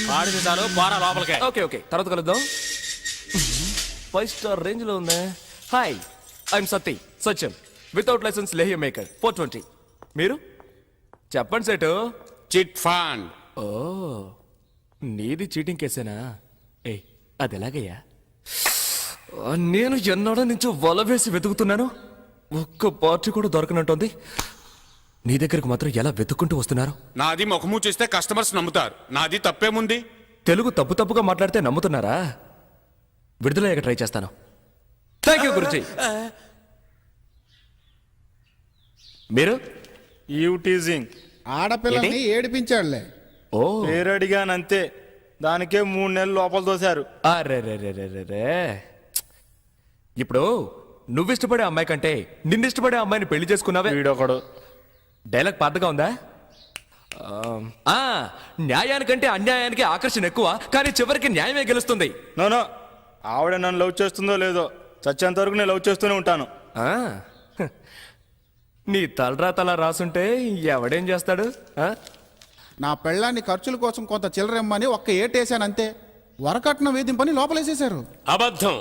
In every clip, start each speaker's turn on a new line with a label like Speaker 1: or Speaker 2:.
Speaker 1: వాడిని చాలు బారా లోపలికే.
Speaker 2: Okay okay, తర్వాత కలుద్దాం. 5 స్టార్ రేంజ్ లో ఉందా? Hi, I'm Satyam without licence లేహ్య మేకర్ 420. మీరు చెప్పండి సేటు.
Speaker 1: Chit fund.
Speaker 2: ఓ, నీది చీటింగ్ కేసేనా? ఏ అది ఎలాగయ్యా? నేను ఎన్నాడో నుంచి వల వేసి వెతుకుతున్నాను, ఒక్క పార్టీ కూడా దొరకనంటోంది. నీ దగ్గరకు మాత్రం ఎలా వెతుక్కుంటూ వస్తున్నారు?
Speaker 1: నాది ముఖము చూస్తే కస్టమర్స్ నమ్ముతారు, నాది తప్పేముంది?
Speaker 2: తెలుగు తప్పుగా మాట్లాడితే నమ్ముతున్నారా? విడుదలయ్యాక ట్రై చేస్తాను. Thank you Guruji. మీరు
Speaker 3: టీజింగ్
Speaker 4: ఆడపిల్లని ఏడిపించాడులే.
Speaker 2: ఓ,
Speaker 3: పేరు అడిగానంతే, దానికే 3 నెలలు లోపల తోశారు.
Speaker 2: అరే, ఇప్పుడు నువ్విష్టపడే అమ్మాయి కంటే నిన్నిష్టపడే అమ్మాయిని పెళ్లి చేసుకున్నావే.
Speaker 3: వీడొకడు.
Speaker 2: డైలాగ్ పాతగా ఉందా? న్యాయానికంటే అన్యాయానికి ఆకర్షణ ఎక్కువ, కానీ చివరికి న్యాయమే గెలుస్తుంది.
Speaker 3: నో, ఆవిడ నన్ను లవ్ చేస్తుందో లేదో, చచ్చేంత వరకు నేను లవ్ చేస్తూనే ఉంటాను.
Speaker 2: ఆ, నీ తలరా రాసుంటే ఎవడేం చేస్తాడు?
Speaker 4: నా పెళ్ళాన్ని ఖర్చుల కోసం కొంత చిల్లరమ్మని ఒక్క ఏటేశానంతే. వరకట్నం వేధింపని లోపలేసేశారు.
Speaker 1: అబద్ధం.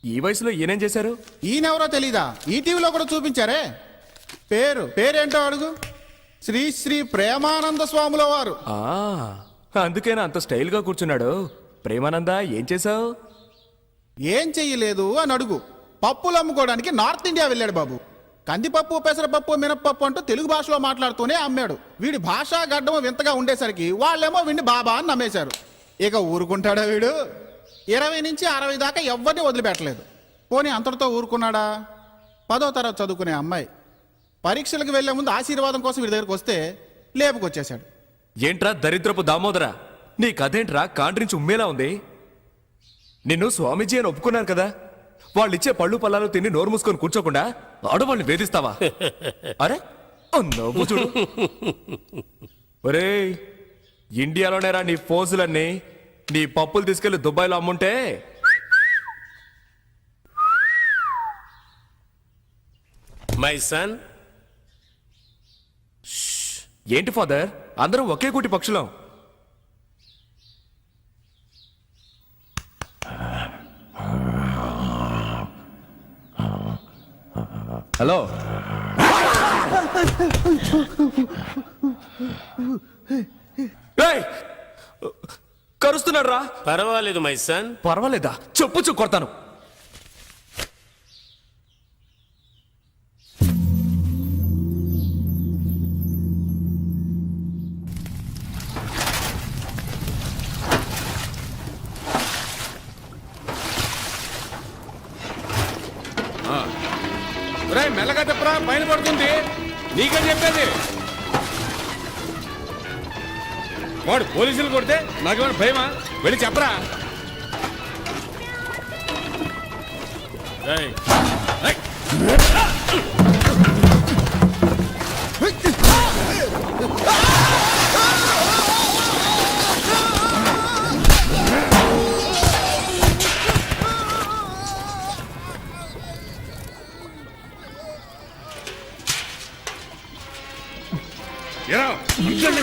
Speaker 2: ఈ వయసులో ఈయనేం చేశారు?
Speaker 4: ఈయనెవరో తెలీదా? ఈ టీవీలో కూడా చూపించారే. పేరేంటో అడుగు. శ్రీ ప్రేమానంద స్వాముల వారు.
Speaker 2: అందుకేనా అంత స్టైల్ గా కూర్చున్నాడు? ప్రేమానంద, ఏం చేశావు?
Speaker 4: ఏం చెయ్యలేదు అని అడుగు. పప్పులు అమ్ముకోవడానికి నార్త్ ఇండియా వెళ్ళాడు బాబు. కందిపప్పు, పెసరపప్పు, మినప్పప్పు అంటూ తెలుగు భాషలో మాట్లాడుతూనే అమ్మాడు. వీడి భాషా గడ్డం వింతగా ఉండేసరికి వాళ్ళేమో వీడిని బాబా అని నమ్మేశారు. ఇక ఊరుకుంటాడా వీడు? 20 నుంచి 60 దాకా ఎవరిని వదిలిపెట్టలేదు. పోనీ అంతటితో ఊరుకున్నాడా? 10వ తరగతి చదువుకునే అమ్మాయి పరీక్షలకు వెళ్లే ముందు ఆశీర్వాదం కోసం వీడి దగ్గరకు వస్తే లేపుకొచ్చేశాడు.
Speaker 2: ఏంట్రా దరిద్రపు దామోదరా, నీ కథేంట్రా కాండ్రించి ఉమ్మేలా ఉంది? నిన్ను స్వామీజీ అని ఒప్పుకున్నాను కదా, వాళ్ళిచ్చే పళ్ళు పల్లాలు తిని నోరు మూసుకొని కూర్చోకుండా ఆడవాళ్ళని వేధిస్తావా? అరే నవ్వు చూడు. ఒరే, ఇండియాలోనేరా నీ ఫోజులన్నీ. నీ పప్పులు తీసుకెళ్లి దుబాయ్లో అమ్ముంటే
Speaker 1: మై సన్.
Speaker 2: ఏంటి ఫాదర్, అందరం ఒకే కూటి పక్షులం. హలో, కరుస్తున్నాడు రా.
Speaker 1: పర్వాలేదు మై సన్.
Speaker 2: పర్వాలేదా? చెప్పు కొడతాను.
Speaker 1: మెల్లగా చెప్పరా, పైన పడుతుంది. నీకే చెప్పేది. వాడు పోలీసులు కొడితే నాకేమైనా భయమా? వెళ్ళి చెప్పరా.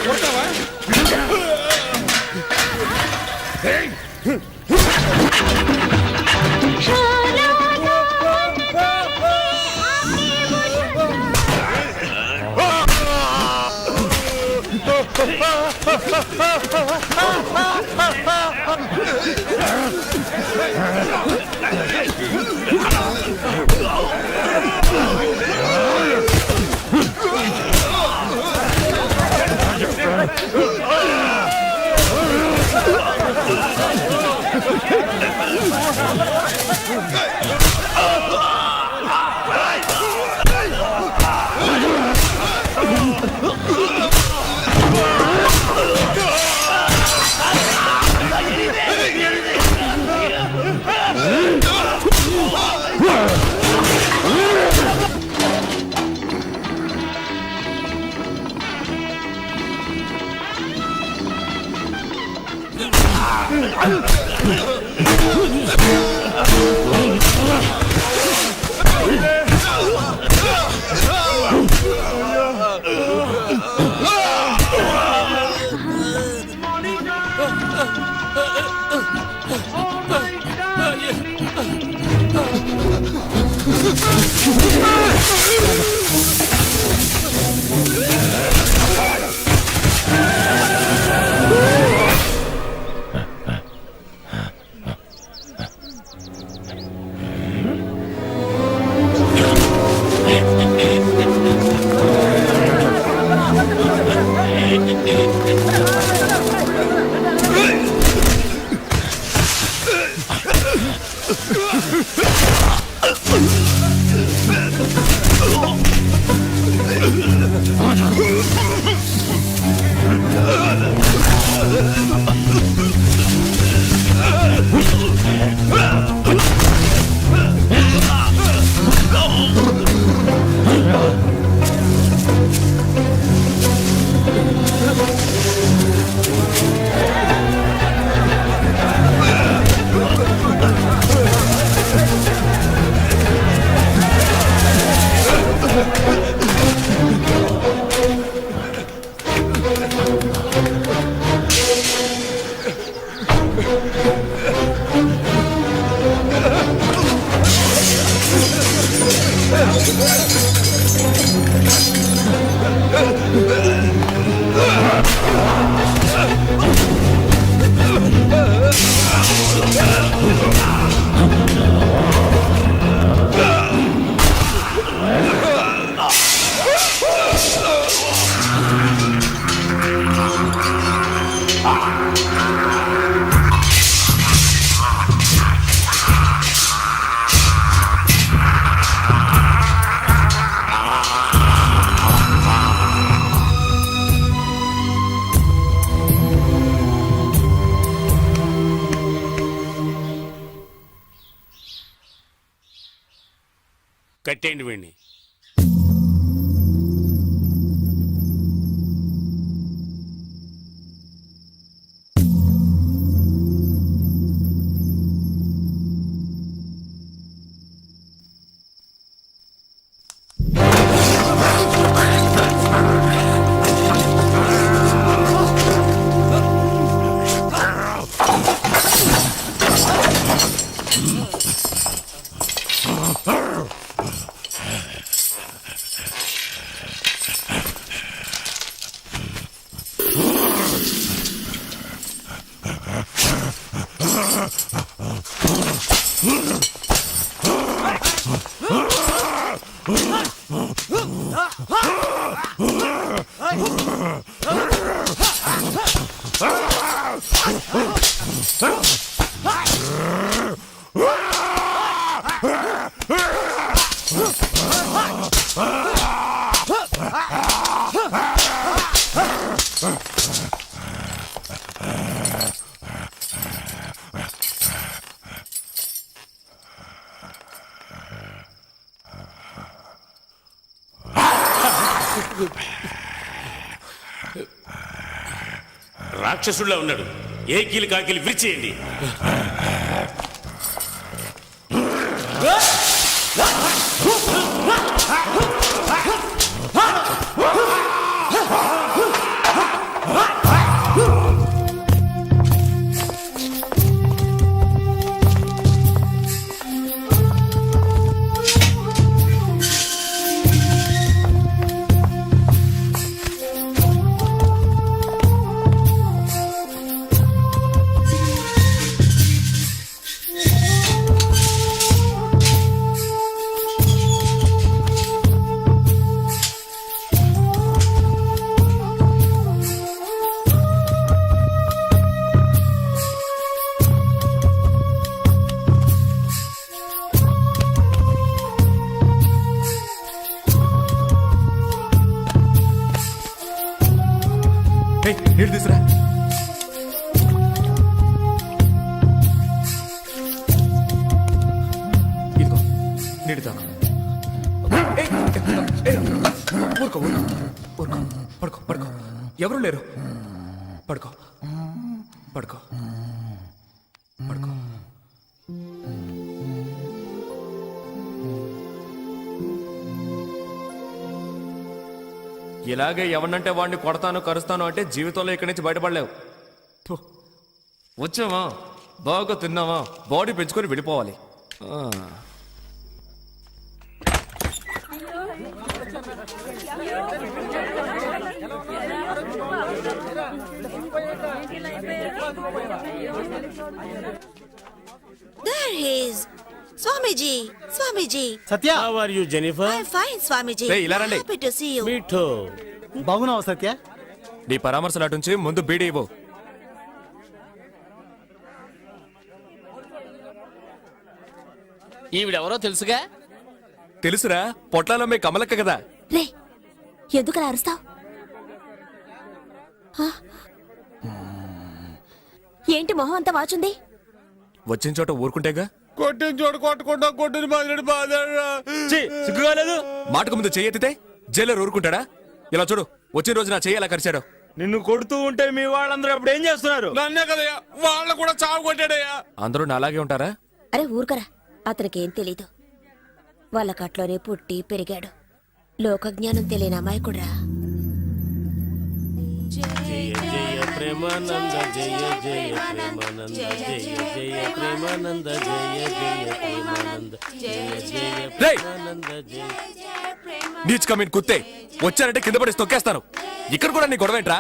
Speaker 1: కొడతావా?
Speaker 5: కట్టేయండి వీడిని. రాక్షసుడిలా ఉన్నాడు. ఏ కీలు కాకిలు విరిచేయండి.
Speaker 2: నీళ్ళు తీసురా. ఇదిగో నీళ్ళు తాగు. ఊరుకో ఊరుకో. పడుకో పడుకో. ఎవరు లేరు. పడుకో పడుకో పడుకో. ఇలాగే ఎవరినంటే వాడిని కొడతాను కరుస్తాను అంటే జీవితంలో ఇక్కడి నుంచి బయటపడలేవు. వచ్చావా, బాగా తిన్నావా, బాడీ పెంచుకొని విడిపోవాలి.
Speaker 6: There he is. Swamiji, Swamiji.
Speaker 7: Satya
Speaker 5: how are you Jennifer
Speaker 6: I'm fine, Swamiji.
Speaker 2: Hey, ఇలా రండి.
Speaker 6: Happy to see you.
Speaker 5: మీఠో
Speaker 7: బాగున్నావా సత్య?
Speaker 2: నీ పరామర్శలు అటుంచి ముందు బీడీ ఇవ్వు.
Speaker 8: ఈవిడెవరో తెలుసుగా?
Speaker 2: తెలుసురా, పొట్లాలమ్మే కమలక్క కదా.
Speaker 6: రే, ఎందుకు అలా అరుస్తావ్? ఏంటి మొహం అంతా వాచుంది?
Speaker 2: వచ్చిన చోట ఊరుకుంటేగా.
Speaker 1: కొట్టిన చోటు కొట్టకుండా కొట్టిన బాధ బాధ
Speaker 3: సిగ్గుగాలేదు.
Speaker 2: మాటకు ముందు చెయ్యెత్తితే జైలర్ ఊరుకుంటాడా? ఇలా చూడు, వచ్చిన రోజు నా చెయ్యి ఎలా కరిచాడు.
Speaker 3: నిన్ను కొడుతూ ఉంటే మీ వాళ్ళందరూ అప్పుడు ఏం చేస్తున్నారు?
Speaker 1: నన్నే కదయ్యా, వాళ్ళ కూడా చావు కొట్టాడయ్యా.
Speaker 2: అందరూ నాలాగే ఉంటారా?
Speaker 6: అరే ఊరుకరా, అతనికేం తెలీదు. వాళ్ళ కట్లోనే పుట్టి పెరిగాడు. లోకజ్ఞానం తెలియని అమాయకుడ్రా.
Speaker 5: జయ జయ ప్రేమానంద జయ జయ ప్రేమానంద జయ జయ ప్రేమానంద జయ జయ ప్రేమానంద జయ జయ
Speaker 2: రేయ్!
Speaker 5: ప్రేమానంద జయ
Speaker 2: నీచ్ కమీన్ కుత్తే, వచ్చారంటే కింద పడి తొక్కేస్తాను. ఇక్కడ కూడా నీ గొడవ ఏంట్రా?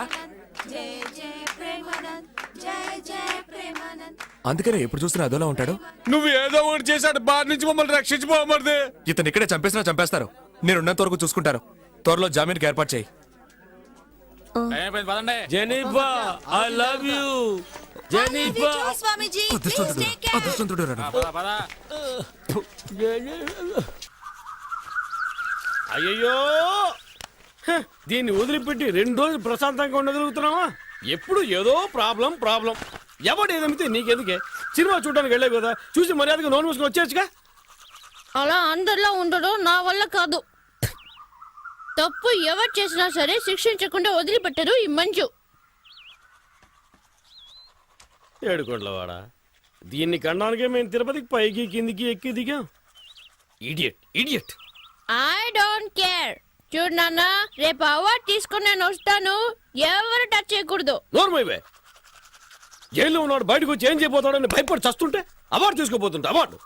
Speaker 2: అందుకనే ఎప్పుడు చూసినా అదోలా ఉంటాడు.
Speaker 1: నువ్వు ఏదో ఒకటి చేశాడు, బాధ నుంచి మమ్మల్ని రక్షించుకోమది.
Speaker 2: ఇతను ఇక్కడే చంపేసినా చంపేస్తారు. నేనున్నంత వరకు చూసుకుంటారు. త్వరలో జామీన్కి ఏర్పాటు చేయి.
Speaker 5: Jennifer I love you Jennifer.
Speaker 6: Swamiji, please take care.
Speaker 2: అదృష్టవంతుడు రా.
Speaker 5: అయ్యయ్యో, హ, దీన్ని వదిలిపెట్టి 2 రోజులు ప్రశాంతంగా ఉండగలుగుతున్నావా? ఎప్పుడు ఏదో ప్రాబ్లం ప్రాబ్లం. ఎవడు ఏదమితే నీకెందుకే? సినిమా చూడడానికి వెళ్ళావు కదా, చూసి మర్యాదగా నోరు మూసుకొని వచ్చేయచ్చుగా.
Speaker 9: అలా అందరిలో ఉండడం నా వల్ల కాదు. తప్పు ఎవరు చేసినా సరే శిక్షించకుండా వదిలిపెట్టరు ఈ మంజు.
Speaker 5: ఏడుకోండ్లవాడా, దీన్ని కనడానికే మేము తిరుపతికి పైకి కిందికి ఎక్కి దిగాం. Idiot idiot.
Speaker 9: I don't care. చూడు నాన్న, రేపు అవార్డు తీసుకుని నేను వస్తాను. ఎవరు టచ్ చేయకూడదు.
Speaker 5: నోర్మైవే, జైల్లో ఉన్నాడు, బయటకు వచ్చి ఏం చేయబోతాడని భయపడి చస్తుంటే అవార్డు తీసుకోబోతుంటే అవార్డు.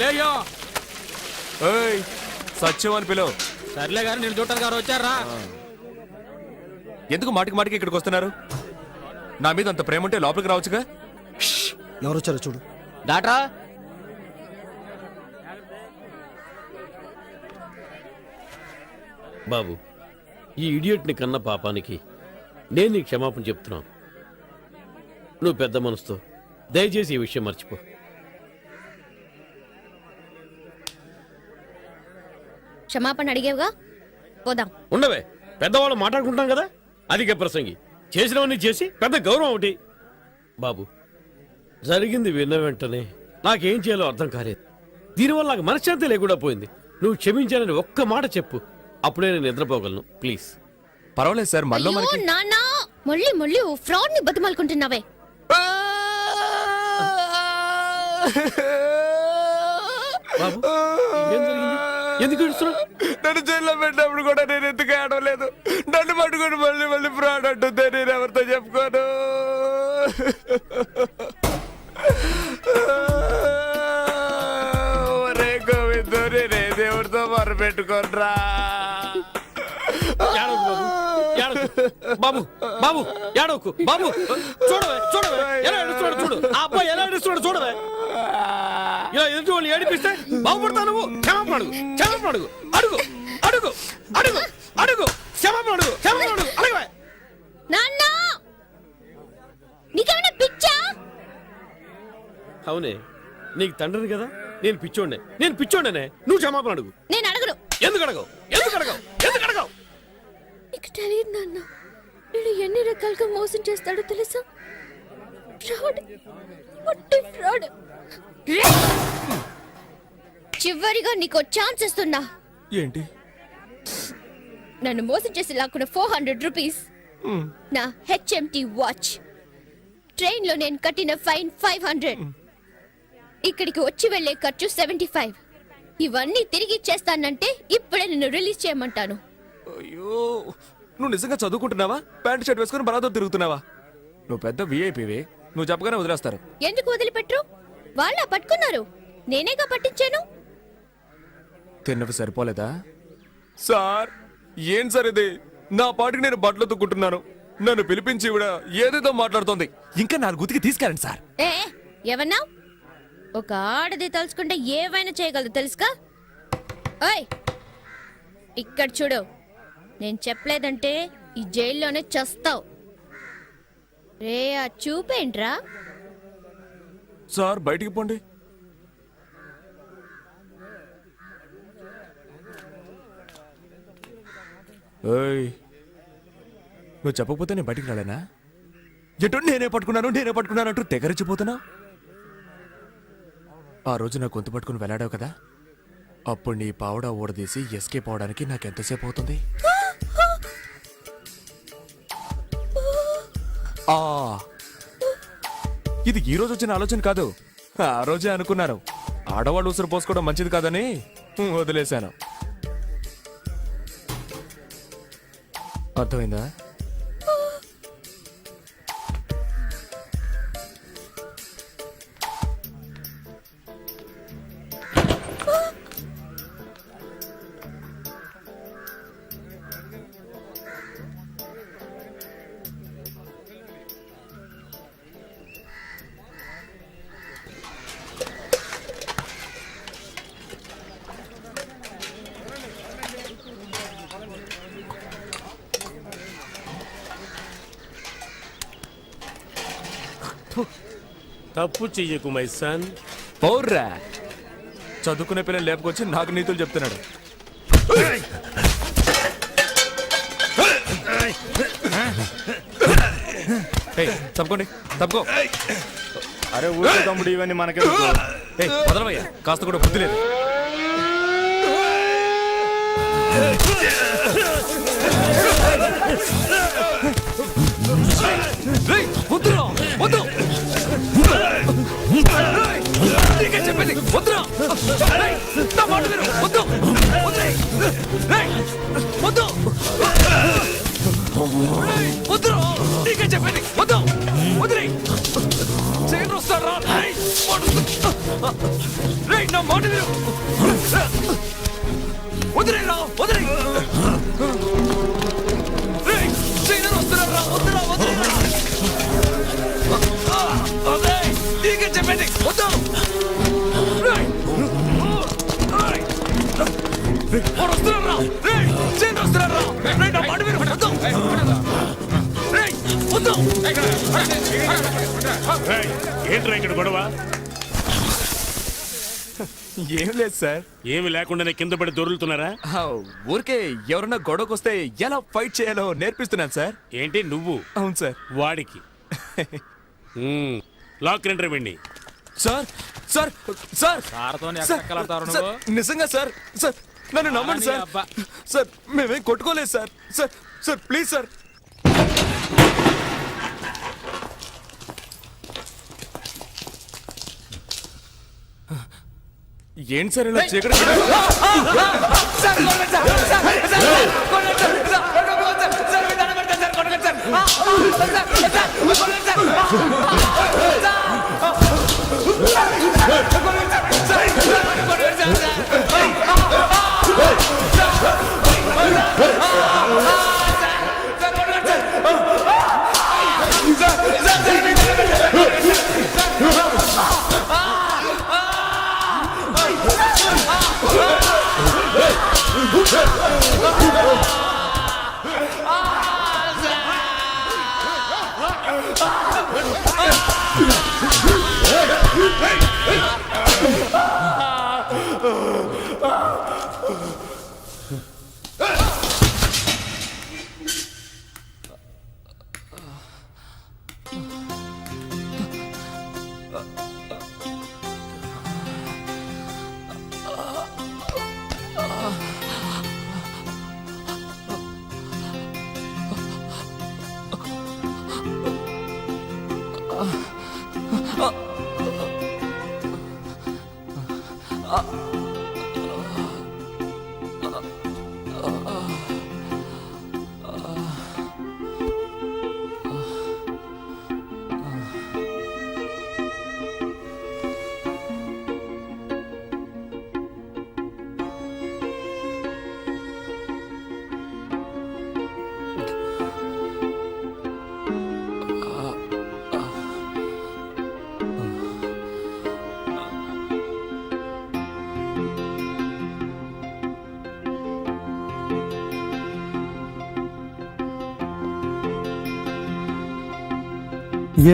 Speaker 5: లేయో
Speaker 2: ఏయ్, సత్యం అని పిలువు.
Speaker 8: సర్లే గారు, నేను చూడటానికి గారు వచ్చారా?
Speaker 2: ఎందుకు మాటికి మాటికి ఇక్కడికి వస్తున్నారు? నా మీద అంత ప్రేమ ఉంటే లోపలికి రావచ్చుగా.
Speaker 7: ఎవరొచ్చారో చూడు.
Speaker 8: డాక్టరా,
Speaker 5: బాబు, ఈ ఇడియట్ని కన్న పాపానికి నేను నీకు క్షమాపణ చెప్తున్నాను. నువ్వు పెద్ద మనసుతో దయచేసి ఈ విషయం మర్చిపో.
Speaker 9: క్షమాపణ అడిగేవుగా, పోదాం.
Speaker 5: ఉండవే, పెద్దవాళ్ళు మాట్లాడుకుంటాం కదా. అధిక ప్రసంగి చేసినవన్నీ చేసి పెద్ద గౌరవం ఒకటి. బాబు, జరిగింది విన్న వెంటనే నాకేం చేయాలో అర్థం కాలేదు. దీనివల్ల నాకు మనశ్శాంతి లేకుండా పోయింది. నువ్వు క్షమించాలని ఒక్క మాట చెప్పు, అప్పుడే నేను నిద్రపోగలను. ప్లీజ్.
Speaker 2: పర్వాలేదు సార్, మనలో
Speaker 9: అయ్యో
Speaker 2: మనకి.
Speaker 9: నాన్న, మళ్ళీ ఓ ఫ్రాడ్ ని బతిమాలుకుంటున్నావే.
Speaker 5: బాబు, ఏం జరిగింది? ఎందుకు ఏడుస్తున్నావు?
Speaker 2: నన్ను జైల్లో పెట్టినప్పుడు కూడా నేను ఎందుకు ఆడలేదు. నన్ను పట్టుకుని మళ్ళీ మళ్ళీ ఫ్రాడ్ అంటుందే, నేను ఎవరితో చెప్పుకోను. ఒరే గోవిందో, నేనే దేవుడితో మొరపెట్టుకోనరా.
Speaker 5: ఏడవకు బాబు, ఏడవకు. బాబు బాబు ఏడవకు బాబు. చూడవే చూడవే, ఎలా ఏడుస్తున్నాడు చూడు. ఆ అబ్బాయి ఎలా ఏడుస్తున్నాడు చూడవే. ఇలా ఎదుటి వాళ్ళు ఏడిపిస్తే బాగుపడతావు నువ్వు. క్షమాపణ అడుగు, క్షమాపణ అడుగు, అడుగు అడుగు అడుగు అడుగు, క్షమాపణ అడుగు, క్షమాపణ అడుగు, అడగవే.
Speaker 9: నాన్న, నీకేమైనా పిచ్చా?
Speaker 5: అవునే, నీకు తండ్రిని కదా, నేను పిచ్చోండనే. నువ్వు క్షమాపణ అడుగు.
Speaker 9: నేను అడగను.
Speaker 5: ఎందుకు అడగవు? ఎందుకు అడగవు? ఎందుకు అడగవు?
Speaker 9: నీకు తెలియదు నాన్న, నేను ఎన్ని రకాలుగా మోసం చేస్తాడో తెలుసా? ఫ్రాడ్, ఒట్టి ఫ్రాడ్. చివరిగా నీకు ఛాన్స్ ఇస్తున్నా.
Speaker 2: ఏంటి?
Speaker 9: నన్ను మోసం చేసి లాక్కున్న 400 రూపీస్, నా హెచ్ఎంటి వాచ్, ట్రైన్ లో నేను కట్టిన ఫైన్ 500, ఇక్కడికి వచ్చి వెళ్లే ఖర్చు 75. ఇవన్నీ తిరిగి ఇచ్చేస్తానంటే ఇప్పుడే నిన్ను రిలీజ్ చేయమంటాను.
Speaker 2: అయ్యో, నువ్వు నిజంగా చదువుకుంటున్నావా? ప్యాంట్ షర్ట్ వేసుకుని బలాతో తిరుగుతున్నావా? నువ్వు పెద్ద విఐపివి, నువ్వు చెప్పగానే వదిలేస్తారు.
Speaker 9: ఎందుకు వదిలిపెట్టరు? వాళ్ళ పట్టుకున్నారు. నేనేగా పట్టించాను.
Speaker 2: తిన్నవి సరిపోలేదా? సార్ ఏం సార్ ఇది? నా పాటికి నేను బట్టలు తుక్కుంటున్నాను, నన్ను పిలిపించి ఇవిడ ఏదేదో మాట్లాడుతోంది. ఇంకా 4 ఉతికి తీసుకెళ్ళండి సార్.
Speaker 9: ఏ ఏమన్నా? ఒక ఆడది తలుచుకుంటే ఏవైనా చేయగలదు తెలుసుగా. ఓయ్ ఇక్కడ చూడు, నేను చెప్పలేదంటే ఈ జైల్లోనే చస్తావు. రే ఆ చూపేంట్రా?
Speaker 2: సార్ బయటికి పోండి. ఏయ్, నువ్వు చెప్పకపోతే నేను బయటికి రాలేనా? ఎటు నేనే పట్టుకున్నాను అంటూ తెగరిచిపోతున్నా. ఆ రోజు నా గొంతు పట్టుకుని వెళ్ళాడావు కదా, అప్పుడు నీ పావుడా ఊడదీసి ఎస్కేప్ అవడానికి నాకెంతసేపు అవుతుంది? ఇది ఈ రోజు వచ్చిన ఆలోచన కాదు, ఆ రోజే అనుకున్నాను. ఆడవాళ్ళు ఉసురు పోసుకోవడం మంచిది కాదని వదిలేశాను. అర్థమైందా?
Speaker 5: తప్పు చెయ్యకు మై సన్.
Speaker 2: పౌర్రా, చదువుకునే పిల్లలు లేపుకొచ్చి నాకు నీతులు చెప్తున్నాడు. తప్పుకోండి, తప్పుకో.
Speaker 3: అరే ఊరికే తమ్ముడు, ఇవన్నీ మనకే
Speaker 2: వదలవయ్యా, కాస్త కూడా బుద్ధి లేదు. వద్దురా, వద్దు, చెప్పండి, వద్దురా, నా మాట విను, వద్దు, వద్దు, వద్దురా, నీకే చెప్పండి, వద్దు, వదిలే, చేయను వస్తారా, నా మాట విను, వదిలేరా, వదిలే, చేయను వస్తున్నారా, వద్దురా, వదిలేరా, నీకే చెప్పండి, వద్దు,
Speaker 5: ఏంట్రా ఇక్కడ గొడవ?
Speaker 2: ఏం లేదు సార్.
Speaker 5: ఏమి లేకుండానే కింద పడి దొరులుతున్నారా?
Speaker 2: ఊరికే ఎవరన్నా గొడవకొస్తే ఎలా ఫైట్ చేయాలో నేర్పిస్తున్నాను సార్.
Speaker 5: ఏంటి నువ్వు?
Speaker 2: అవును సార్.
Speaker 5: వాడికి లాక్ రెండర్ వెండి.
Speaker 2: సార్ సార్ సార్
Speaker 8: సార్,
Speaker 2: నిజంగా సార్, సార్ నన్ను నమ్మండి సార్. సార్ మేమేం కొట్టుకోలేదు sir. Sir sir please sir. ఏంటి సార్ ఇలా చీకటి?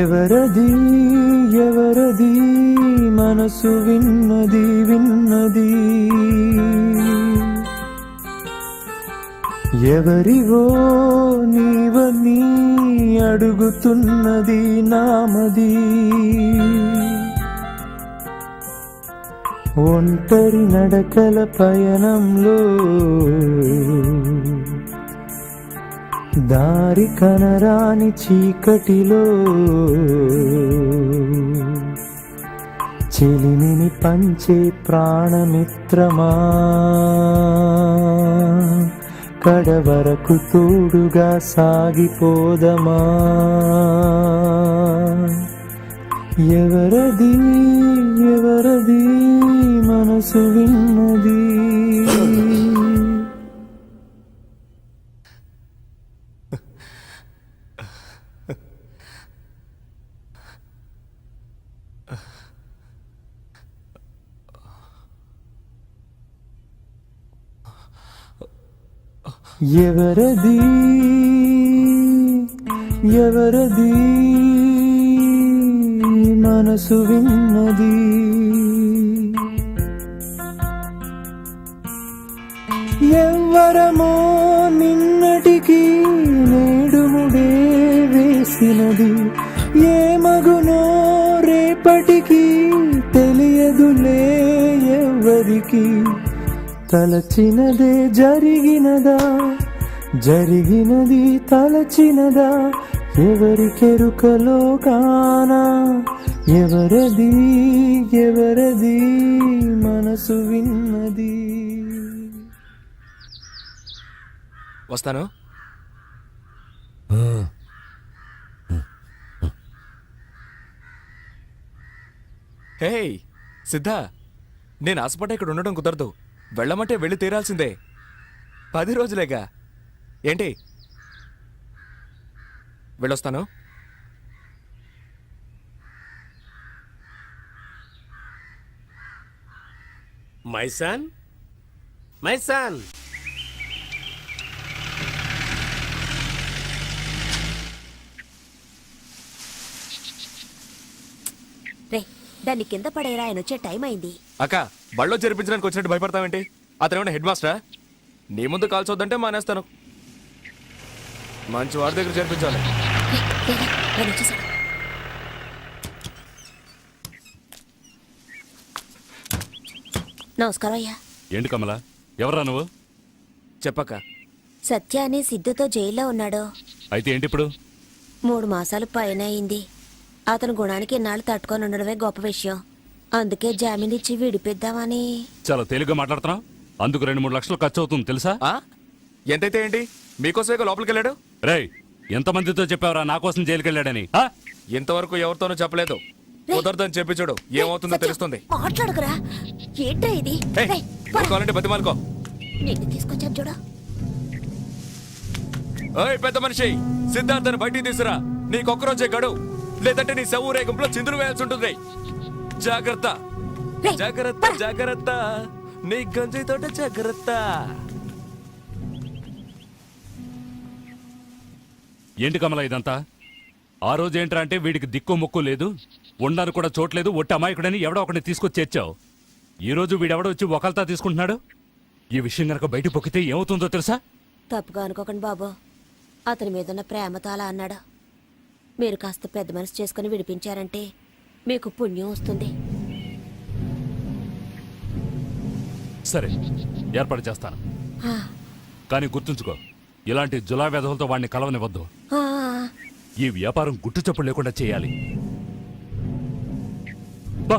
Speaker 10: ఎవరది ఎవరది మనసు విన్నది విన్నది ఎవరివో నీవని అడుగుతున్నది నామది ఒంటరి నడకల పయనంలో దారి కనరాని చీకటిలో చెలిమిని పంచే ప్రాణమిత్రమా కడవరకు తోడుగా సాగిపోదమా ఎవరది ఎవరది మనసు విన్నది ఎవరది ఎవరది మనసు విన్నది ఎవ్వరమో నిన్నటికి నేడుముడే వేసినది ఏ మగునో రేపటికి తెలియదులే ఎవ్వరికి తలచినదే జరిగినదా జరిగినది తలచినదా ఎవరికెరుకలో కానా ఎవరది ఎవరది మనసు విన్నది
Speaker 2: వస్తాను. హే సిద్ధా, నేను ఆశపడ్డా ఇక్కడ ఉండడం కుదరదు. వెళ్ళమంటే వెళ్ళి తీరాల్సిందే. 10 రోజులేగా. ఏంటి? వెళ్ళొస్తాను.
Speaker 5: My son my sun
Speaker 6: ray దాన్ని కింద పడేరా, ఆయన వచ్చే టైం అయింది.
Speaker 2: అక్క, బళ్ళో జరిపించడానికి వచ్చినట్టు భయపడతావేంటి? అతనేమన్నా హెడ్ మాస్టరా? నీ ముందు కాల్చొద్దంటే మానేస్తాను. మంచి వాడి దగ్గర చేర్పించాలి.
Speaker 6: రే, రే, రే, ఆయన వచ్చేసాడు. నమస్కారం అయ్యా.
Speaker 8: ఏంటి కమల, ఎవరా నువ్వు?
Speaker 2: చెప్పక్క.
Speaker 6: సత్య అని సిద్ధుతో జైల్లో ఉన్నాడు.
Speaker 8: అయితే ఏంటి ఇప్పుడు?
Speaker 6: 3 మాసాలు పైన అయింది. అతని గుణానికి ఇన్నాళ్ళు తట్టుకొని ఉండడమే గొప్ప విషయం. అందుకే జామీన్ ఇచ్చి విడిపిద్దామని.
Speaker 8: చాలా తేలిగ్గా మాట్లాడుతున్నావు. అందుకు 2-3 లక్షలు ఖర్చు అవుతుంది తెలుసా?
Speaker 2: ఎంతైతే ఏంటి? మీకోసమే లోపలికి వెళ్ళాడు.
Speaker 8: రేయ్, ఎంతమందితో చెప్పావరా నా కోసం జైలుకి వెళ్ళాడని?
Speaker 2: ఇంతవరకు ఎవరితోనూ చెప్పలేదు. కుదరదని చెప్పి చూడు, ఏమవుతుందో తెలుస్తుంది.
Speaker 6: మాట్లాడుకురా. ఏంట్రా ఇది?
Speaker 2: ఏయ్,
Speaker 6: రేయ్,
Speaker 2: ఊరుకోవాలంటే బతిమాలుకో.
Speaker 6: నిన్ను తీసుకొచ్చాను చూడు.
Speaker 2: ఓయ్ పెద్ద మనిషి, సిద్ధార్థని బయటికి తీసురా. నీకొక్కరోజే గడువు, లేదంటే నీ శవ ఊరేగింపులో చిందులు వేయాల్సి ఉంటుంది. జాగ్రత్త
Speaker 6: రేయ్,
Speaker 2: జాగ్రత్త జాగ్రత్త, నీ గంజి తోట జాగ్రత్త.
Speaker 8: ఏంటి కమల ఇదంతా? ఆ రోజు ఏంట్రా అంటే వీడికి దిక్కు మొక్కు లేదు, ఉండడానికి కూడా చోట్లేదు, ఒట్టి అమాయకుడని ఎవడో ఒకరిని తీసుకొచ్చి చేర్చావు. ఈ రోజు వీడెవడో వచ్చి ఒకల్తా తీసుకుంటున్నాడు. ఈ విషయం గనక బయట పొక్కితే ఏమవుతుందో తెలుసా?
Speaker 6: తప్పుగా అనుకోకండి బాబు. అతని మీదున్న ప్రేమతో అలా అన్నాడు. మీరు కాస్త పెద్ద మనసు చేసుకుని విడిపించారంటే మీకు పుణ్యం వస్తుంది.
Speaker 8: సరే, ఏర్పాటు చేస్తాను.
Speaker 6: ఆ,
Speaker 8: కానీ గుర్తుంచుకో, ఇలాంటి జులా వెధవులతో వాడిని కలవనివ్వద్దు.
Speaker 6: ఆ,
Speaker 8: ఈ వ్యాపారం గుట్టు చప్పుడు లేకుండా చేయాలి. బా